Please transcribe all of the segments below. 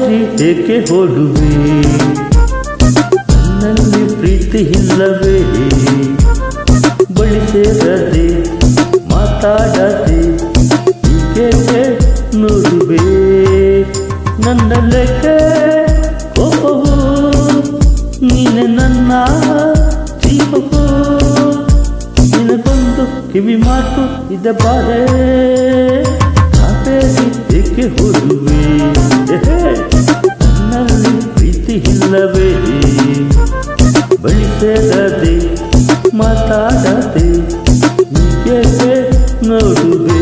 ಕಾವೇರಿ ಏಕೆ ಹೋಡುವೆ ನನ್ನಲ್ಲಿ ಪ್ರೀತಿ ಇಲ್ಲವೇ ಬಳಿ ಸೇರದೆ ಮಾತಾಡದೆ ಏಕೆ ನೋಡುವೆ ನನ್ನ ಲೆಕ್ಕೆ ಕೋಪವು ನೀನೆ ನನ್ನ ಜೀವವು ನಿನಗೊಂದು ಕಿವಿ ಮಾತು ಇದೆ ಬಾರೆ ಕಾವೇರಿ ಏಕೆ ಹೋಡುವೆ ನನ್ನಲ್ಲಿ ಪ್ರೀತಿ ಇಲ್ಲವೇ ಬಳಿ ಸೇರದೆ ಮಾತಾಡದೆ ಏಕೆ ನೋಡುವೆ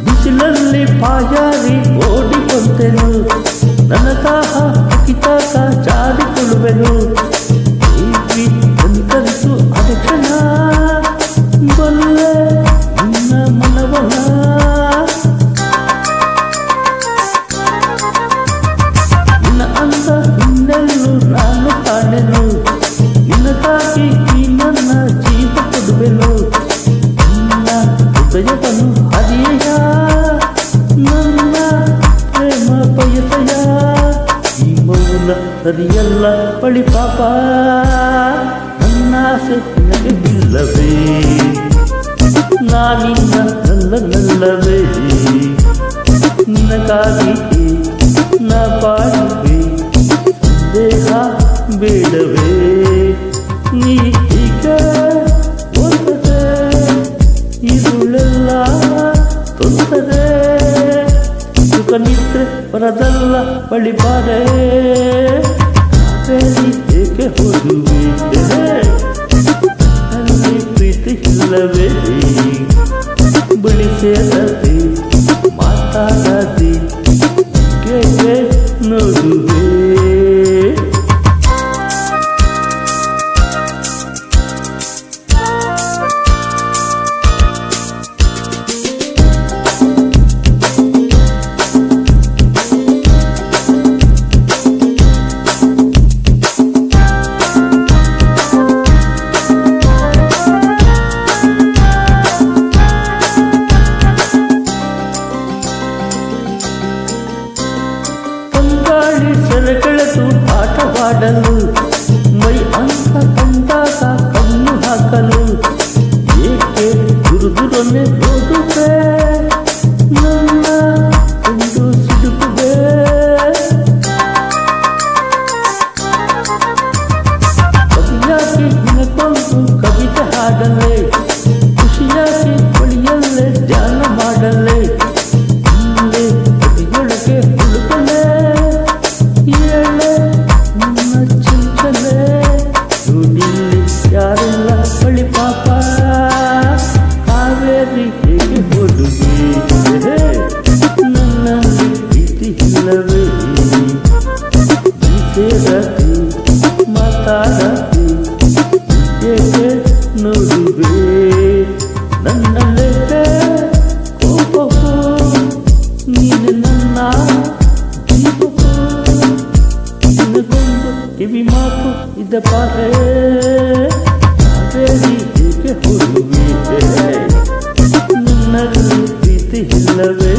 ಬಿಸಿಲಲ್ಲಿ ಪಾಯಾರಿ ಓಡಿಕೊಂತೆನು ನನ್ನ ದಾಹ ಕಿತಾಕ ಜಾರಿಕೊಳ್ಳುವೆನು ಅಂತರಿಸು ಅಕ್ಷಣ ಬಲ್ಲೆ ನಿನ್ನ ಮನವನ ನಿನ್ನ ಅಂದ ಇನ್ನೆಲ್ಲೂ ನಾನು ಕಾಣೆನು ನಿನ್ನದಾಗಿ ಈ ನನ್ನ ಜೀವ ಕೊಡುವೆನು ನಿನ್ನ ಹೃದಯವನ್ನು ಹರಿಯ ನನ್ನ ಪ್ರೇಮ ಬಯಸಯ ಈ ಮೌನ ಸರಿಯಲ್ಲ ಬಳಿ ಪಾಪ ನನ್ನ ಆಸೆ ನಿನಗೆ ಇಲ್ಲವೇ ನಾನಿನ್ನ ನಲ್ಲವೇ ನಿನಗಾಗಿ ನಾ ಬಾಳುವೆ ದೇಹ ಬೇಡವೇ ನೀ ಹೀಗೆ ಓದದೆ ಇರುಳೆಲ್ಲ ತೊಂದರೆ ಸುಖ ನಿದ್ರೆ ಬರದಲ್ಲ ಬಳಿ ಬಾರೆ ಕಾವೇರಿ ಏಕೆ ಹೋಗುವೆ ಅಲ್ಲಿ ಪ್ರೀತಿ ಇಲ್ಲವೇ ಬಳಿ ಸೇರದೆ ಮಾತಾಡದೆ ಏಕೆ ನೋಡುವೆ ಸೆರೆಗೆಳೆದು ಆಟವಾಡಲು ಮೈ ಅಂತ ಕಂಡಾಗ ಕಣ್ಣು ಹಾಕಲು ಏಕೆ ದುರುದುರನೆ ನೋಡುವೆ ನನ್ನ ಎಂದು ಸಿಡುಕುವೆ ಕವಿಯಾಗಿ ನಿನಗೊಂದು ಕವಿತೆ ಹಾಡಲೆ ಖುಷಿಯಾಗಿ ಬಳಿಯಲ್ಲೇ ಧ್ಯಾನ ಮಾಡಲೆ ಇಲ್ಲೇ ಕವಿಯೊಳಗೆ ಹುಡುಕಲೆ ನನ್ನ ಚಿಂತನೆ ನುಡಿಲಿ ಯಾರೆಲ್ಲ ಬಳಿ ಪಾಪ ಕಾವೇರಿ ಹೇಗೆ ಹೋಡುವೆ ನನ್ನಲ್ಲಿ ಪ್ರೀತಿ ಇಲ್ಲವೇ ಸೇರದೆ ಮಾತಾಡದೆ ಹೇಗೆ ನೋಡುವೆ ನನ್ನಲ್ಲೇ ಕೋಪವು ನೀನು ನನ್ನ ಜೀವವು ನಿನಗೊಂದು ಕಿವಿ ಮಾತು ಇದೆ ಬಾರೆ ಕಾವೇರಿ ಏಕೆ ಹೋಗುವೆ ನನ್ನಲ್ಲಿ ಪ್ರೀತಿ ಇಲ್ಲವೇ